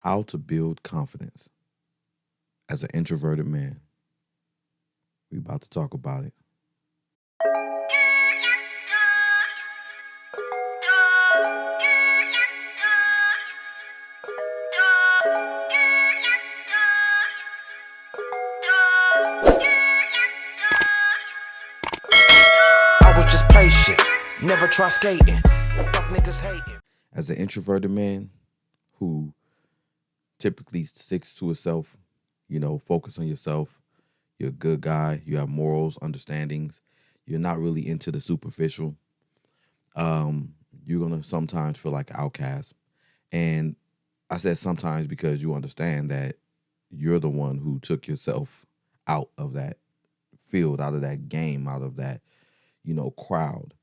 How to build confidence as an introverted man. We about to talk about it. I was just patient, never try skating. Fuck niggas hating. As an introverted man who typically sticks to himself, focus on yourself. You're a good guy. You have morals, understandings. You're not really into the superficial. You're gonna sometimes feel like an outcast. And I said sometimes because you understand that you're the one who took yourself out of that field, out of that game, out of that, crowd.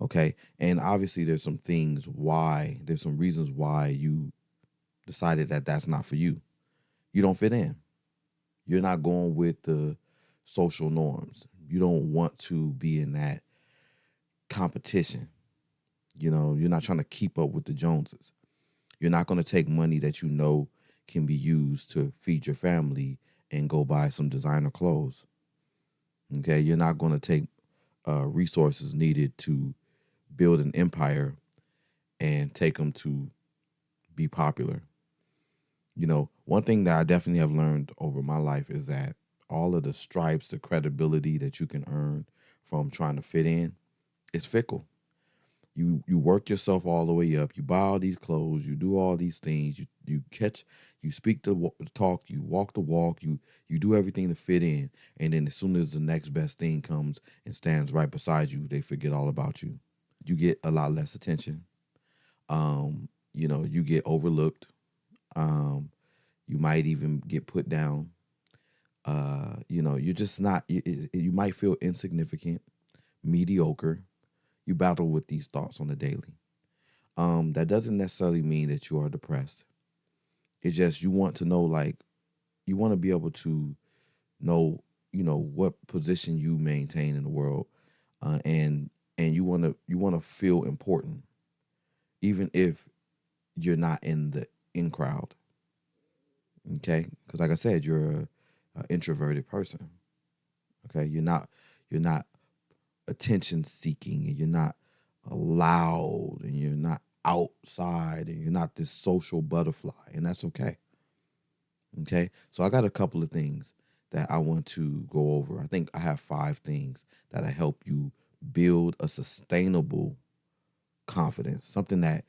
Okay. And obviously there's some reasons why you decided that that's not for you. You don't fit in. You're not going with the social norms. You don't want to be in that competition. You're not trying to keep up with the Joneses. You're not going to take money that you know can be used to feed your family and go buy some designer clothes. Okay, you're not going to take resources needed to build an empire and take them to be popular. One thing that I definitely have learned over my life is that all of the stripes, the credibility that you can earn from trying to fit in, is fickle. You work yourself all the way up. You buy all these clothes. You do all these things. You speak the talk. You walk the walk. You do everything to fit in. And then as soon as the next best thing comes and stands right beside you, they forget all about you. You get a lot less attention. You get overlooked. You might even get put down. You're just not. You might feel insignificant, mediocre. You battle with these thoughts on the daily. That doesn't necessarily mean that you are depressed. It's just you want to know, you want to be able to know, what position you maintain in the world, and you want to feel important, even if you're not in the in crowd. Okay, because like I said, you're a introverted person. Okay, you're not attention seeking, and you're not loud, and you're not outside, and you're not this social butterfly, and that's okay. Okay, so I got a couple of things that I want to go over. I think I have 5 things that'll help you build a sustainable confidence, something that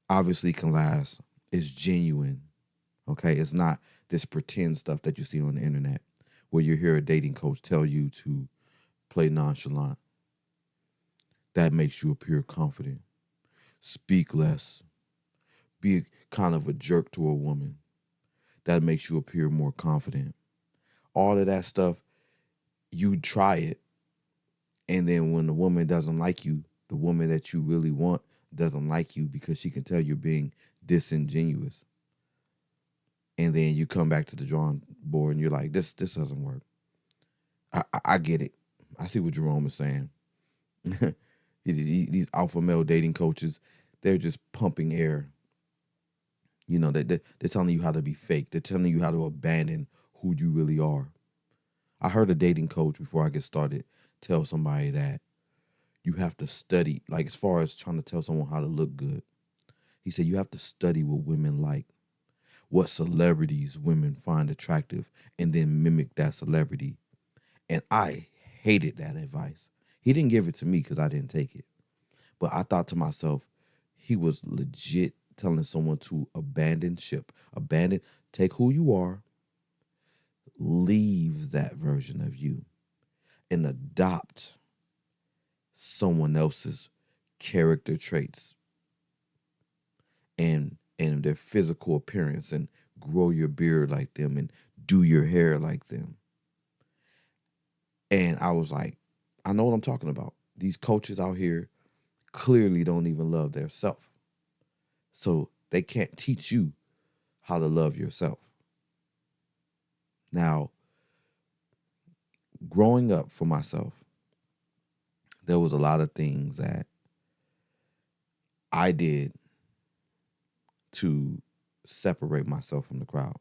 obviously can last, is genuine. Okay, it's not this pretend stuff that you see on the internet where you hear a dating coach tell you to play nonchalant. That makes you appear confident. Speak less. Be kind of a jerk to a woman. That makes you appear more confident. All of that stuff, you try it. And then when the woman doesn't like you, the woman that you really want doesn't like you because she can tell you're being disingenuous. And then you come back to the drawing board and you're like, this doesn't work. I get it. I see what Jerome is saying. These alpha male dating coaches, they're just pumping air. They're telling you how to be fake. They're telling you how to abandon who you really are. I heard a dating coach before I get started tell somebody that you have to study, like as far as trying to tell someone how to look good. He said you have to study what women like, what celebrities women find attractive, and then mimic that celebrity. And I hated that advice. He didn't give it to me because I didn't take it. But I thought to myself, he was legit telling someone to abandon ship. Take who you are, leave that version of you, and adopt someone else's character traits and their physical appearance, and grow your beard like them and do your hair like them. And I was like, I know what I'm talking about. These coaches out here clearly don't even love their self. So they can't teach you how to love yourself. Now, growing up for myself, there was a lot of things that I did to separate myself from the crowd.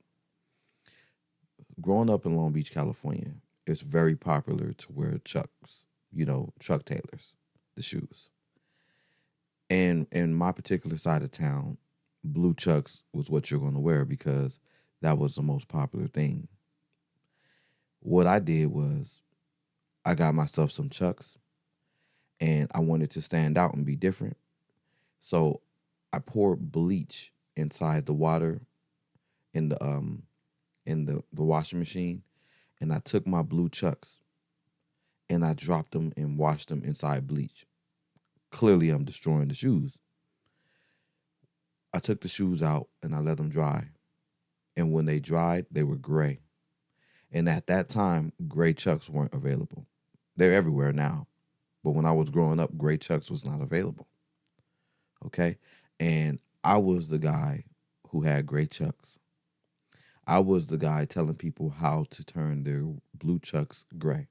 Growing up in Long Beach, California, it's very popular to wear Chucks, Chuck Taylors, the shoes. And in my particular side of town, blue Chucks was what you're going to wear because that was the most popular thing. What I did was I got myself some Chucks and I wanted to stand out and be different. So I poured bleach inside the water in the washing machine, and I took my blue Chucks and I dropped them and washed them inside bleach. Clearly I'm destroying the shoes. I took the shoes out and I let them dry. And when they dried, they were gray. And at that time, gray Chucks weren't available. They're everywhere now. But when I was growing up, gray Chucks was not available. Okay? And I was the guy who had gray Chucks. I was the guy telling people how to turn their blue Chucks gray.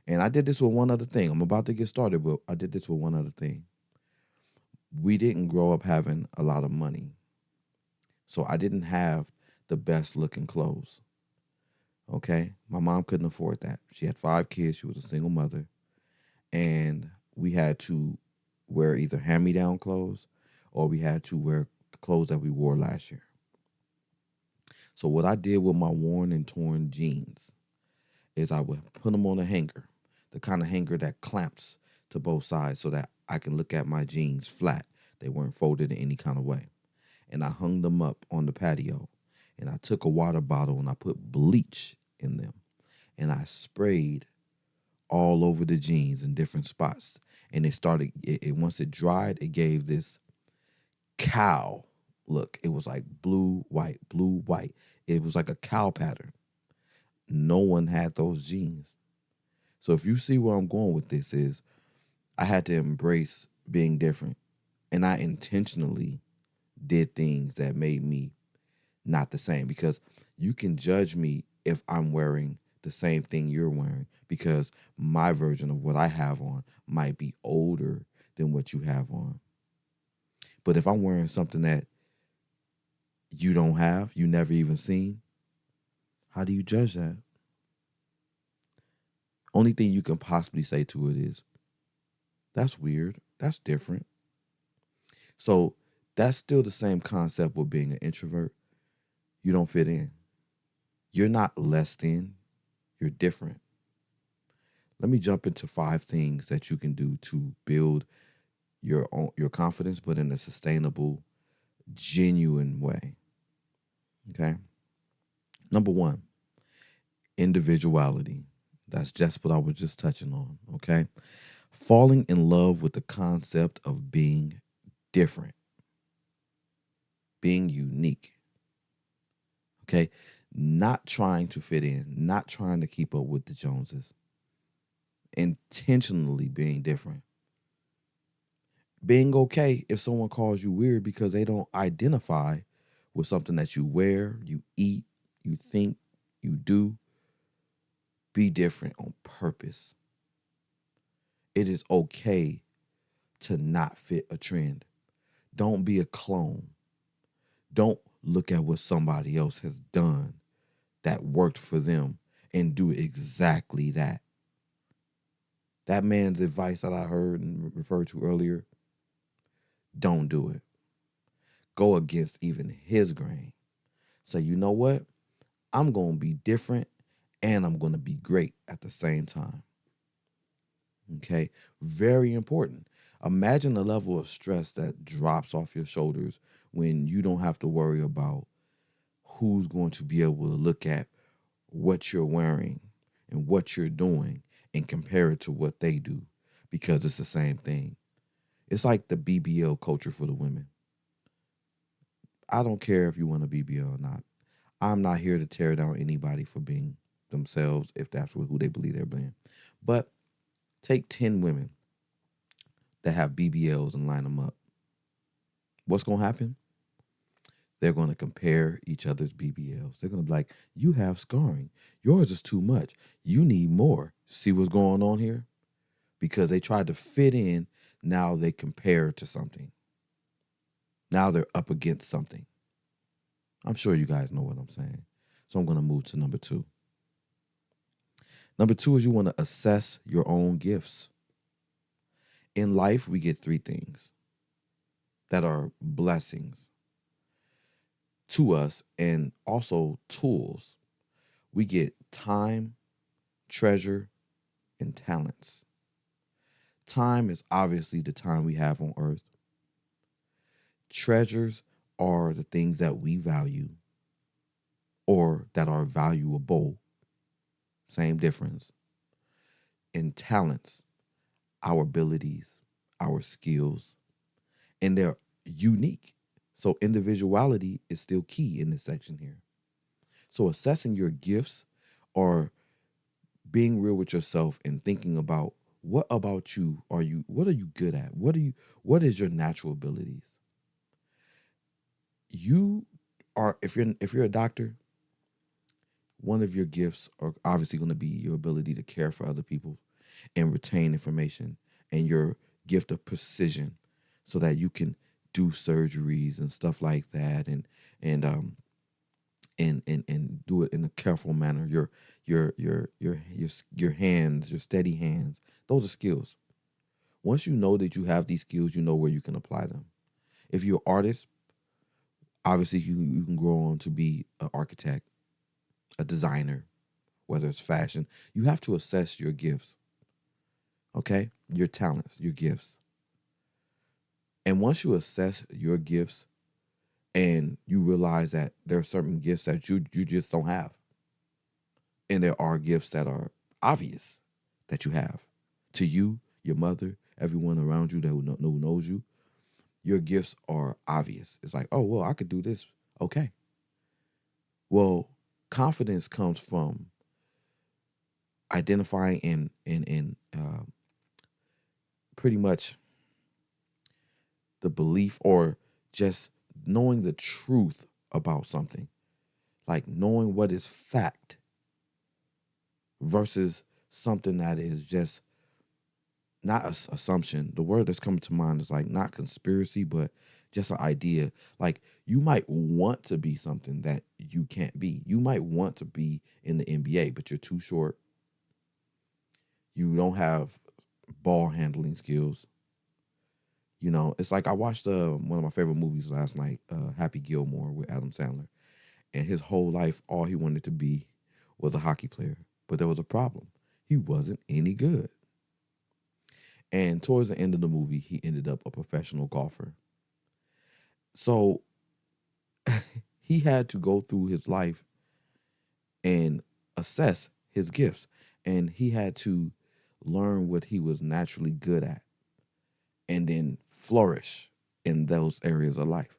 And I did this with one other thing. I'm about to get started, but I did this with one other thing. We didn't grow up having a lot of money. So I didn't have the best looking clothes. Okay? My mom couldn't afford that. She had 5 kids. She was a single mother. And we had to wear either hand-me-down clothes or we had to wear the clothes that we wore last year. So what I did with my worn and torn jeans is I would put them on a hanger, the kind of hanger that clamps to both sides so that I can look at my jeans flat. They weren't folded in any kind of way. And I hung them up on the patio. And I took a water bottle and I put bleach in them. And I sprayed all over the jeans in different spots. And once it dried, it gave this cow look. It was like blue, white, blue, white. It was like a cow pattern. No one had those jeans. So if you see where I'm going with this is, I had to embrace being different. And I intentionally did things that made me not the same, because you can judge me if I'm wearing the same thing you're wearing, because my version of what I have on might be older than what you have on. But if I'm wearing something that you don't have, you never even seen, how do you judge that? Only thing you can possibly say to it is, that's weird, that's different. So that's still the same concept with being an introvert. You don't fit in. You're not less than, you're different. Let me jump into 5 things that you can do to build your confidence, but in a sustainable, genuine way. Okay? Number 1, individuality. That's just what I was just touching on, okay? Falling in love with the concept of being different, being unique, okay? Not trying to fit in, not trying to keep up with the Joneses, intentionally being different. Being okay if someone calls you weird because they don't identify with something that you wear, you eat, you think, you do. Be different on purpose. It is okay to not fit a trend. Don't be a clone. Don't look at what somebody else has done that worked for them and do exactly that. That man's advice that I heard and referred to earlier, don't do it. Go against even his grain. Say, you know what? I'm going to be different and I'm going to be great at the same time. Okay? Very important. Imagine the level of stress that drops off your shoulders when you don't have to worry about who's going to be able to look at what you're wearing and what you're doing and compare it to what they do, because it's the same thing. It's like the BBL culture for the women. I don't care if you want a BBL or not. I'm not here to tear down anybody for being themselves if that's who they believe they're being. But take 10 women that have BBLs and line them up. What's going to happen? They're going to compare each other's BBLs. They're going to be like, you have scarring. Yours is too much. You need more. See what's going on here? Because they tried to fit in. Now they compare to something. Now they're up against something. I'm sure you guys know what I'm saying. So I'm going to move to number two. Number two is you want to assess your own gifts. In life, we get three things that are blessings to us and also tools. We get time, treasure, and talents. Time is obviously the time we have on earth. Treasures are the things that we value or that are valuable. Same difference. And talents, our abilities, our skills, and they're unique. So individuality is still key in this section here. So assessing your gifts or being real with yourself and thinking about what about you what are you good at? What is your natural abilities? You are if you're a doctor, one of your gifts are obviously going to be your ability to care for other people and retain information and your gift of precision so that you can do surgeries and stuff like that and and do it in a careful manner. Your hands, your steady hands, those are skills. Once you know that you have these skills, you know where you can apply them. If you're an artist, obviously you can grow on to be an architect, a designer, whether it's fashion. You have to assess your gifts, okay? Your talents, your gifts. And once you assess your gifts and you realize that there are certain gifts that you just don't have, and there are gifts that are obvious that you have to you, your mother, everyone around you that who knows you, your gifts are obvious. It's like, oh, well, I could do this. Okay. Well, confidence comes from identifying and pretty much the belief or just knowing the truth about something, like knowing what is fact versus something that is just not assumption. The word that's coming to mind is like not conspiracy, but just an idea. Like you might want to be something that you can't be. You might want to be in the NBA, but you're too short. You don't have ball handling skills. You know, it's like I watched one of my favorite movies last night, Happy Gilmore with Adam Sandler. And his whole life, all he wanted to be was a hockey player. But there was a problem. He wasn't any good. And towards the end of the movie, he ended up a professional golfer. So he had to go through his life and assess his gifts. And he had to learn what he was naturally good at and then flourish in those areas of life.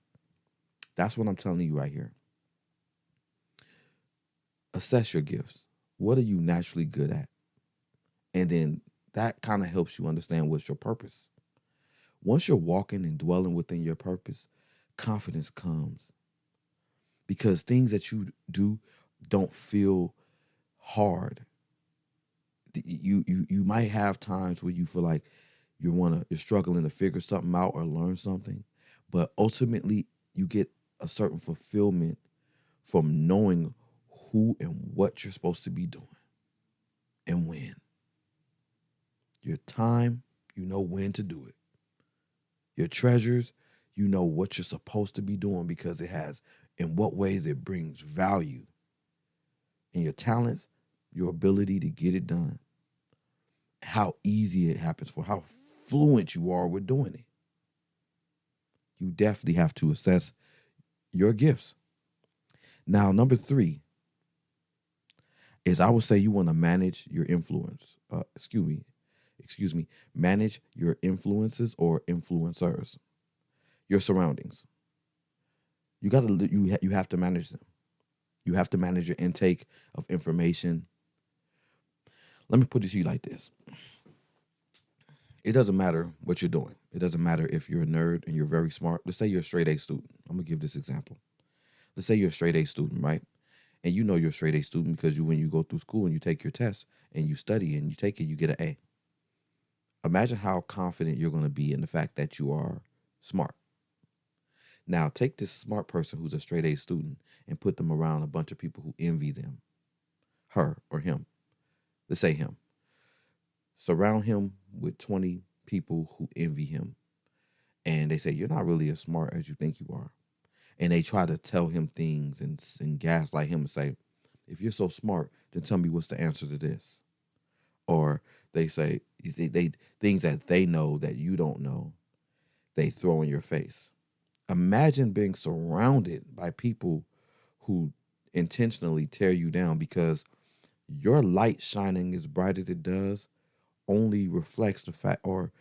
That's what I'm telling you right here. Assess your gifts. What are you naturally good at? And then that kind of helps you understand what's your purpose. Once you're walking and dwelling within your purpose, confidence comes because things that you do don't feel hard. You might have times where you feel like you're struggling to figure something out or learn something, but ultimately you get a certain fulfillment from knowing who and what you're supposed to be doing and when. Your time, you know when to do it. Your treasures, you know what you're supposed to be doing because it has, in what ways it brings value. And your talents, your ability to get it done. How easy it happens for how fluent you are with doing it. You definitely have to assess your gifts. Now, number 3 is I would say you want to manage your influence. Excuse me, manage your influences or influencers, your surroundings. You have to manage them. You have to manage your intake of information. Let me put it to you like this. It doesn't matter what you're doing. It doesn't matter if you're a nerd and you're very smart. Let's say you're a straight A student. I'm going to give this example. Let's say you're a straight A student, right? And you know you're a straight A student because when you go through school and you take your test and you study and you take it, you get an A. Imagine how confident you're going to be in the fact that you are smart. Now, take this smart person who's a straight A student and put them around a bunch of people who envy them, her or him. Let's say him. Surround him with 20 people who envy him. And they say, you're not really as smart as you think you are. And they try to tell him things and gaslight him and say, if you're so smart, then tell me what's the answer to this. Or they say they things that they know that you don't know, they throw in your face. Imagine being surrounded by people who intentionally tear you down because your light shining as bright as it does only reflects the fact or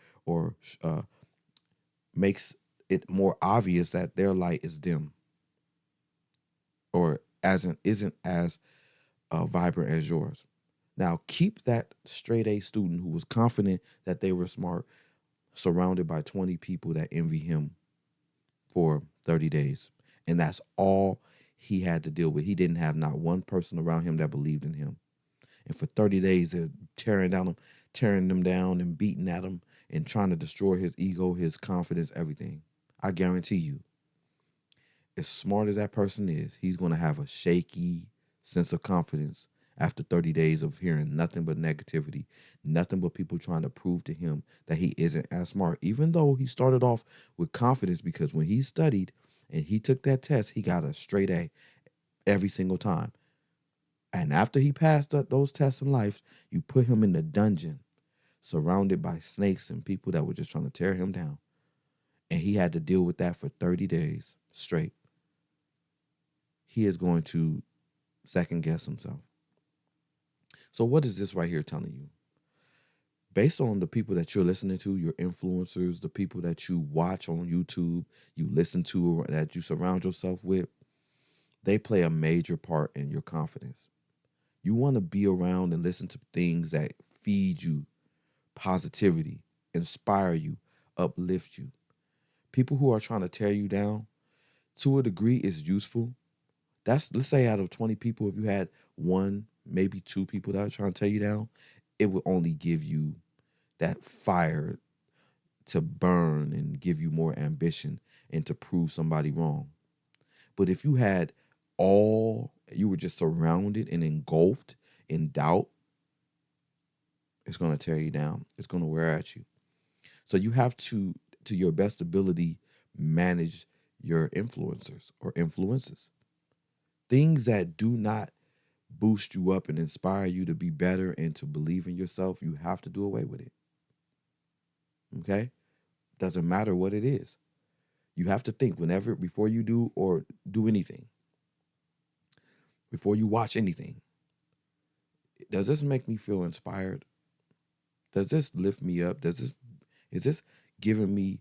makes it more obvious that their light is dim or isn't as vibrant as yours. Now keep that straight A student who was confident that they were smart surrounded by 20 people that envy him for 30 days. And that's all he had to deal with. He didn't have not one person around him that believed in him. And for 30 days, they're tearing them down and beating at him and trying to destroy his ego, his confidence, everything. I guarantee you, as smart as that person is, he's going to have a shaky sense of confidence after 30 days of hearing nothing but negativity, nothing but people trying to prove to him that he isn't as smart, even though he started off with confidence because when he studied and he took that test, he got a straight A every single time. And after he passed those tests in life, you put him in the dungeon, surrounded by snakes and people that were just trying to tear him down. And he had to deal with that for 30 days straight. He is going to second guess himself. So what is this right here telling you? Based on the people that you're listening to, your influencers, the people that you watch on YouTube, you listen to, or that you surround yourself with, they play a major part in your confidence. You want to be around and listen to things that feed you positivity, inspire you, uplift you. People who are trying to tear you down, to a degree, is useful. Let's say out of 20 people, if you had one, maybe two people that are trying to tear you down, it would only give you that fire to burn and give you more ambition and to prove somebody wrong. But if you were just surrounded and engulfed in doubt, it's going to tear you down. It's going to wear at you. So you have to your best ability, manage your influencers or influences. Things that do not boost you up and inspire you to be better and to believe in yourself, you have to do away with it. Okay? Doesn't matter what it is. You have to think before you do anything, before you watch anything, does this make me feel inspired? Does this lift me up? Is this giving me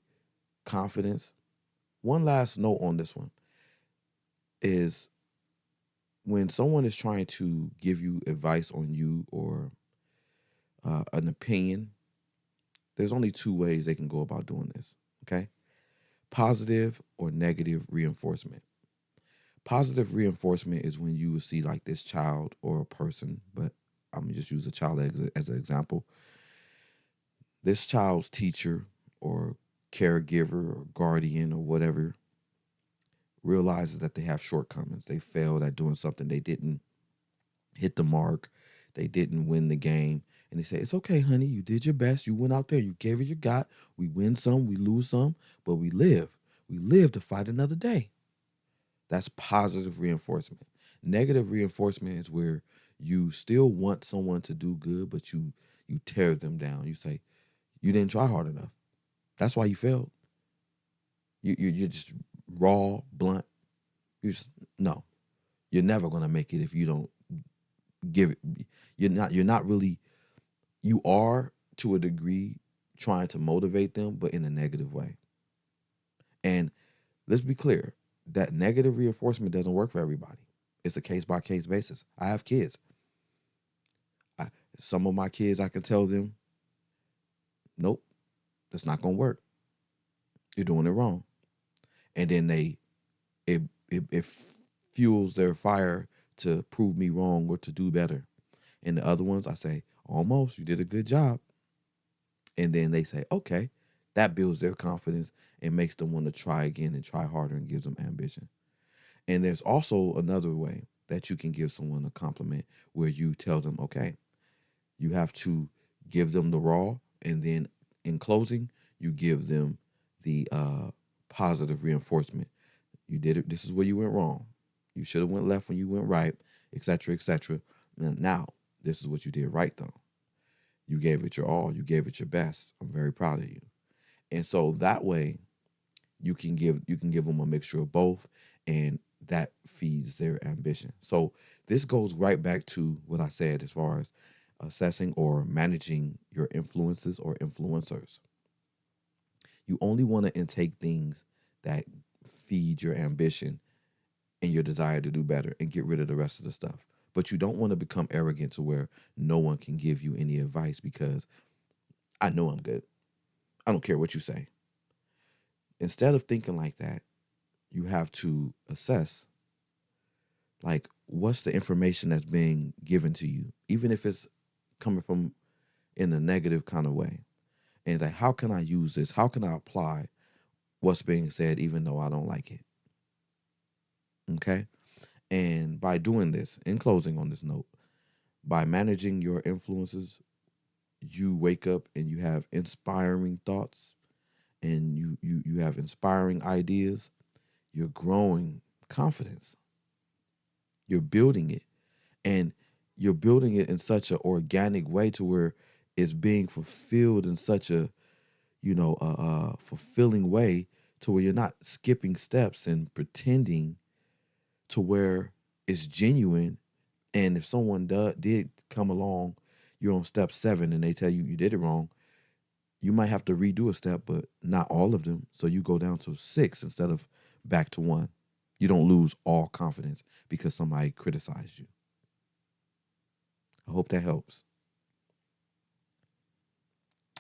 confidence? One last note on this one is when someone is trying to give you advice on you or an opinion, there's only two ways they can go about doing this, okay? Positive or negative reinforcement. Positive reinforcement is when you will see like this child or a person, but I'm going to just use a child as an example. This child's teacher or caregiver or guardian or whatever realizes that they have shortcomings. They failed at doing something. They didn't hit the mark. They didn't win the game. And they say, it's okay, honey. You did your best. You went out there. You gave it your got. We win some, we lose some, but we live. We live to fight another day. That's positive reinforcement. Negative reinforcement is where you still want someone to do good, but you tear them down. You say, you didn't try hard enough. That's why you failed. You're just raw, blunt. No. You're never gonna make it if you don't give it. You're not really. You are to a degree trying to motivate them, but in a negative way. And let's be clear, that negative reinforcement doesn't work for everybody. It's a case by case basis. I have kids. Some of my kids, I can tell them, nope, that's not gonna work. You're doing it wrong. And then it fuels their fire to prove me wrong or to do better. And the other ones, I say, almost, you did a good job. And then they say, okay, That builds their confidence and makes them want to try again and try harder and gives them ambition. And there's also another way that you can give someone a compliment where you tell them, okay, you have to give them the raw, and then in closing, you give them the positive reinforcement. You did it. This is where you went wrong. You should have went left when you went right, etc., etc. Now, this is what you did right, though. You gave it your all. You gave it your best. I'm very proud of you. And so that way, you can give them a mixture of both, and that feeds their ambition. So this goes right back to what I said as far as assessing or managing your influences or influencers. You only want to intake things that feed your ambition and your desire to do better and get rid of the rest of the stuff. But you don't want to become arrogant to where no one can give you any advice because I know I'm good. I don't care what you say. Instead of thinking like that, you have to assess, like, what's the information that's being given to you, even if it's coming from in a negative kind of way. And it's like, how can I use this? How can I apply what's being said even though I don't like it? Okay. And by doing this, in closing on this note, by managing your influences, you wake up and you have inspiring thoughts, and you have inspiring ideas. You're growing confidence. You're building it, and you're building it in such an organic way to where it's being fulfilled in such a fulfilling way, to where you're not skipping steps and pretending, to where it's genuine. And if someone did come along, you're on step 7 and they tell you you did it wrong, you might have to redo a step, but not all of them. So you go down to 6 instead of back to 1. You don't lose all confidence because somebody criticized you. I hope that helps.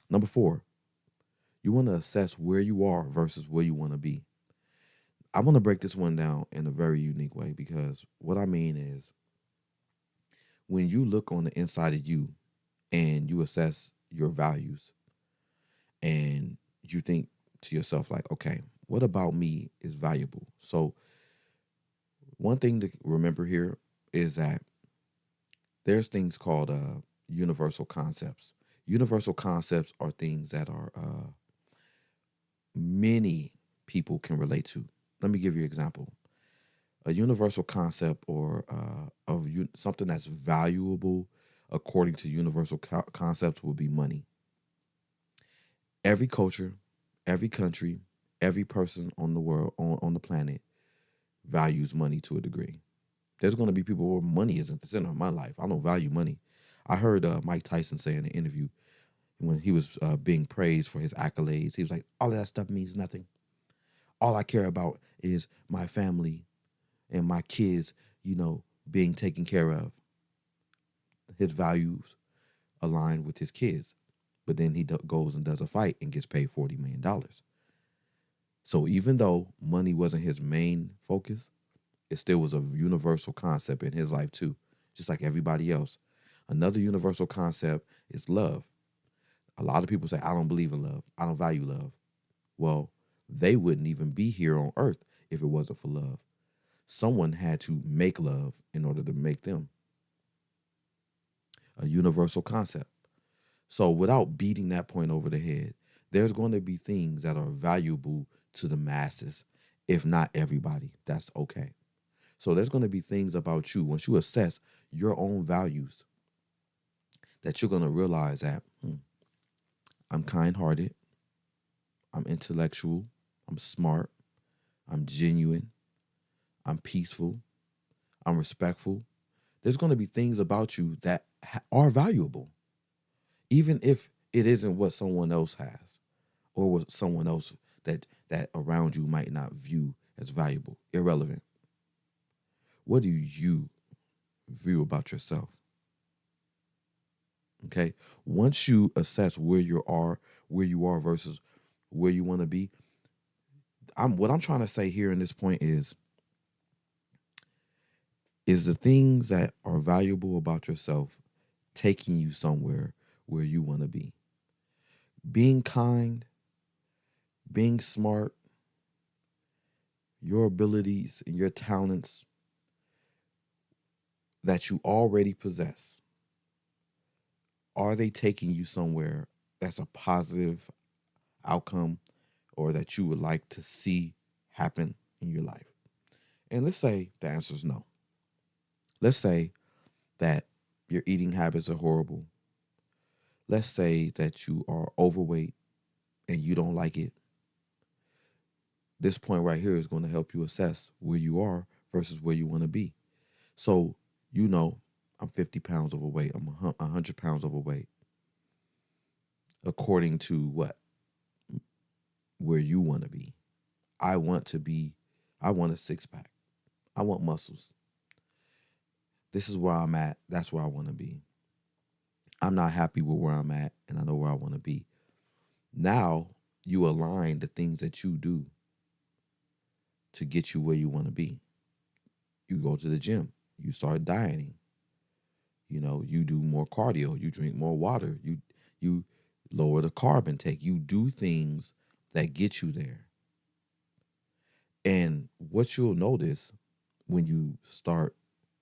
Number 4, you want to assess where you are versus where you want to be. I want to break this one down in a very unique way, because what I mean is, when you look on the inside of you and you assess your values and you think to yourself, like, okay, what about me is valuable? So one thing to remember here is that there's things called universal concepts. Universal concepts are things that are many people can relate to. Let me give you an example. A universal concept, or something that's valuable according to universal concepts, will be money. Every culture, every country, every person on the world, on the planet, values money to a degree. There's going to be people where money isn't the center of my life. I don't value money. I heard Mike Tyson say in an interview, when he was being praised for his accolades, he was like, all of that stuff means nothing. All I care about is my family and my kids, being taken care of. His values align with his kids. But then he goes and does a fight and gets paid $40 million. So even though money wasn't his main focus, it still was a universal concept in his life too, just like everybody else. Another universal concept is love. A lot of people say, I don't believe in love. I don't value love. Well, they wouldn't even be here on earth if it wasn't for love. Someone had to make love in order to make them. A universal concept. So without beating that point over the head, there's going to be things that are valuable to the masses, if not everybody. That's okay. So there's going to be things about you, once you assess your own values, that you're going to realize that I'm kind-hearted, I'm intellectual, I'm smart, I'm genuine, I'm peaceful, I'm respectful. There's going to be things about you that are valuable, even if it isn't what someone else has, or what someone else that around you might not view as valuable, irrelevant. What do you view about yourself? Okay. Once you assess where you are versus where you want to be, what I'm trying to say here in this point is the things that are valuable about yourself taking you somewhere where you want to be. Being kind being smart, your abilities and your talents that you already possess, are they taking you somewhere that's a positive outcome or that you would like to see happen in your life? And let's say the answer is no. Let's say that your eating habits are horrible. Let's say that you are overweight and you don't like it. This point right here is going to help you assess where you are versus where you want to be. So, I'm 50 pounds overweight. I'm 100 pounds overweight. According to what? Where you want to be. I want a six pack. I want muscles. This is where I'm at. That's where I want to be. I'm not happy with where I'm at, and I know where I want to be. Now, you align the things that you do to get you where you want to be. You go to the gym. You start dieting. You do more cardio. You drink more water. You lower the carb intake. You do things that get you there. And what you'll notice when you start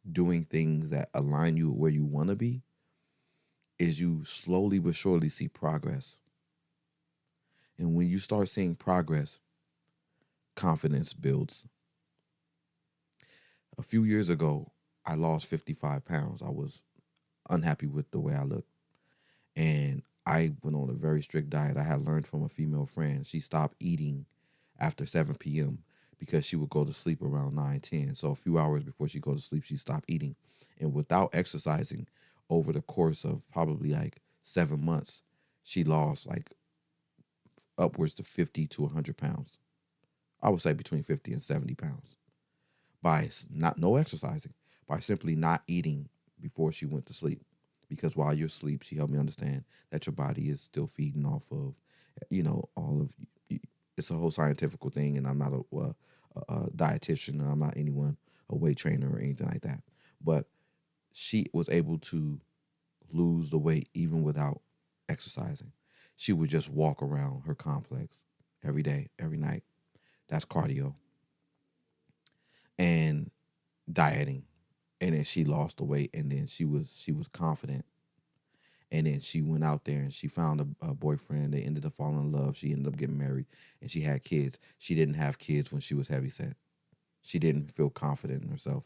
doing things that align you where you want to be is you slowly but surely see progress. And when you start seeing progress, confidence builds. A few years ago, I lost 55 pounds. I was unhappy with the way I looked. And I went on a very strict diet. I had learned from a female friend. She stopped eating after 7 p.m. because she would go to sleep around 9, 10. So a few hours before she go to sleep, she stopped eating. And without exercising, over the course of probably like 7 months, she lost like upwards to 50 to 100 pounds. I would say between 50 and 70 pounds by no exercising, by simply not eating before she went to sleep. Because while you're asleep, she helped me understand that your body is still feeding off of, all of. It's a whole scientific thing, and I'm not a dietitian. I'm not anyone, a weight trainer or anything like that. But she was able to lose the weight even without exercising. She would just walk around her complex every day, every night. That's cardio. And dieting. And then she lost the weight, and then she was confident. And then she went out there and she found a boyfriend. They ended up falling in love. She ended up getting married, and she had kids. She didn't have kids when she was heavyset. She didn't feel confident in herself.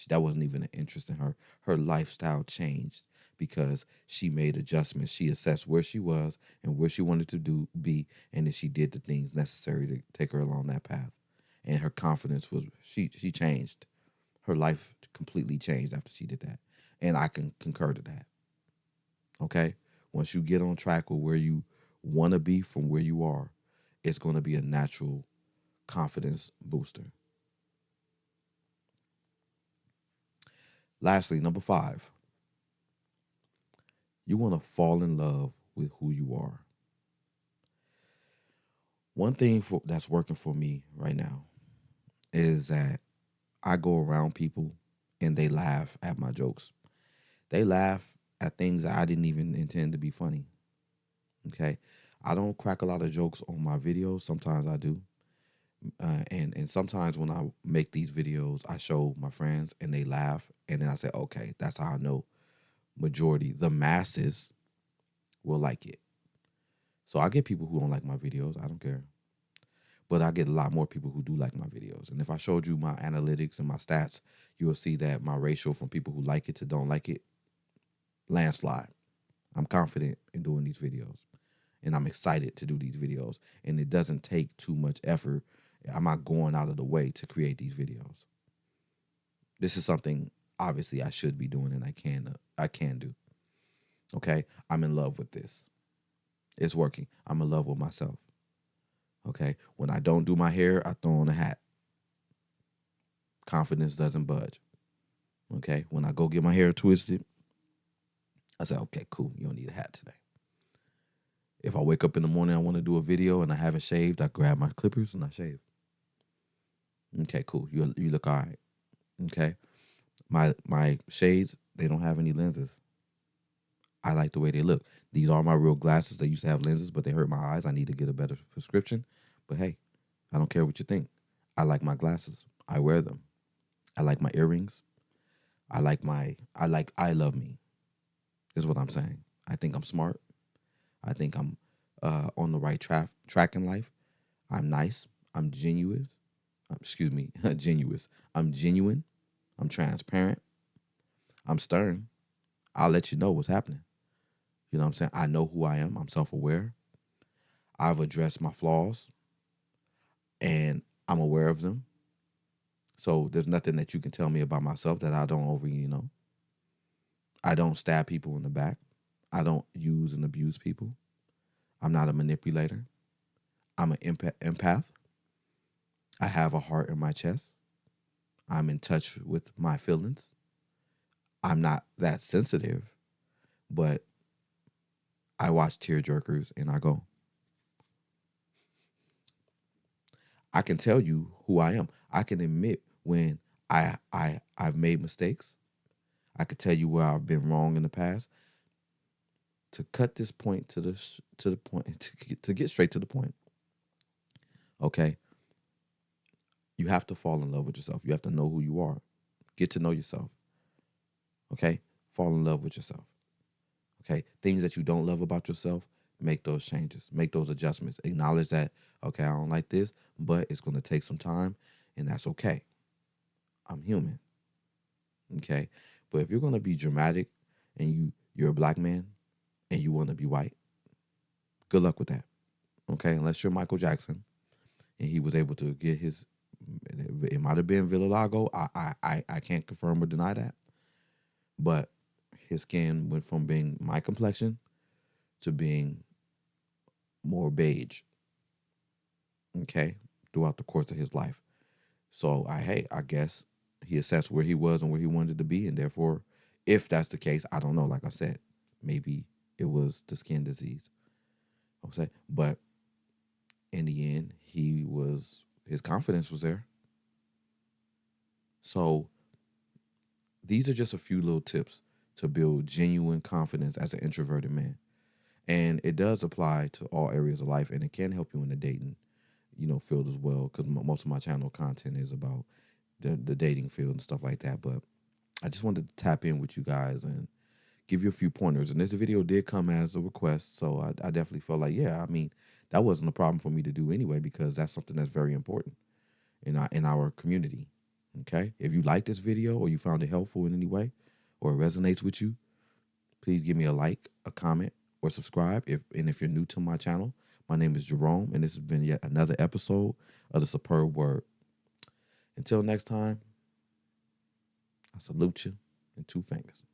That wasn't even an interest in her. Her lifestyle changed because she made adjustments. She assessed where she was and where she wanted to be, and then she did the things necessary to take her along that path. And her confidence she changed. Her life completely changed after she did that. And I can concur to that. Okay? Once you get on track with where you want to be from where you are, it's going to be a natural confidence booster. Lastly, number 5, you want to fall in love with who you are. One thing that's working for me right now is that I go around people and they laugh at my jokes. They laugh at things that I didn't even intend to be funny. Okay? I don't crack a lot of jokes on my videos. Sometimes I do. And sometimes when I make these videos, I show my friends and they laugh. And then I say, okay, that's how I know the masses will like it. So I get people who don't like my videos. I don't care. But I get a lot more people who do like my videos. And if I showed you my analytics and my stats, you will see that my ratio from people who like it to don't like it, landslide. I'm confident in doing these videos. And I'm excited to do these videos. And it doesn't take too much effort. I'm not going out of the way to create these videos. This is something obviously I should be doing and I can do. Okay? I'm in love with this. It's working. I'm in love with myself. Okay? When I don't do my hair, I throw on a hat. Confidence doesn't budge. Okay? When I go get my hair twisted, I say, okay, cool. You don't need a hat today. If I wake up in the morning, I want to do a video and I haven't shaved, I grab my clippers and I shave. Okay, cool. You look all right. Okay? My shades, they don't have any lenses. I like the way they look. These are my real glasses. They used to have lenses, but they hurt my eyes. I need to get a better prescription. But hey, I don't care what you think. I like my glasses. I wear them. I like my earrings. I love me, is what I'm saying. I think I'm smart. I think I'm on the right track in life. I'm nice. I'm genuine. Excuse me, genuine. I'm genuine. I'm transparent. I'm stern. I'll let you know what's happening. You know what I'm saying? I know who I am. I'm self aware. I've addressed my flaws and I'm aware of them. So there's nothing that you can tell me about myself that I don't already know. I don't stab people in the back. I don't use and abuse people. I'm not a manipulator. I'm an empath. I have a heart in my chest. I'm in touch with my feelings. I'm not that sensitive, but I watch tearjerkers and I go, I can tell you who I am. I can admit when I've made mistakes. I could tell you where I've been wrong in the past. To cut this point to the point to get straight to the point. Okay, you have to fall in love with yourself. You have to know who you are. Get to know yourself. Okay, fall in love with yourself. Okay, things that you don't love about yourself, make those changes, make those adjustments. Acknowledge that. Okay, I don't like this, but it's going to take some time, and that's okay. I'm human. Okay, but if you're going to be dramatic and you're a black man and you want to be white, good luck with that. Okay, unless you're Michael Jackson and he was able to get his, it might have been Villalago. I can't confirm or deny that, but his skin went from being my complexion to being more beige. Okay, throughout the course of his life. So I guess he assessed where he was and where he wanted to be, and therefore, if that's the case, I don't know. Like I said, maybe it was the skin disease. Okay, but in the end, his confidence was there. So these are just a few little tips to build genuine confidence as an introverted man. And it does apply to all areas of life, and it can help you in the dating, field as well. Because most of my channel content is about the dating field and stuff like that. But I just wanted to tap in with you guys and give you a few pointers. And this video did come as a request, so I definitely felt like, yeah, I mean, that wasn't a problem for me to do anyway because that's something that's very important in our community. Okay, if you like this video or you found it helpful in any way, or it resonates with you, please give me a like, a comment, or subscribe. If you're new to my channel, my name is Jerome, and this has been yet another episode of the Superb Word. Until next time, I salute you in two fingers.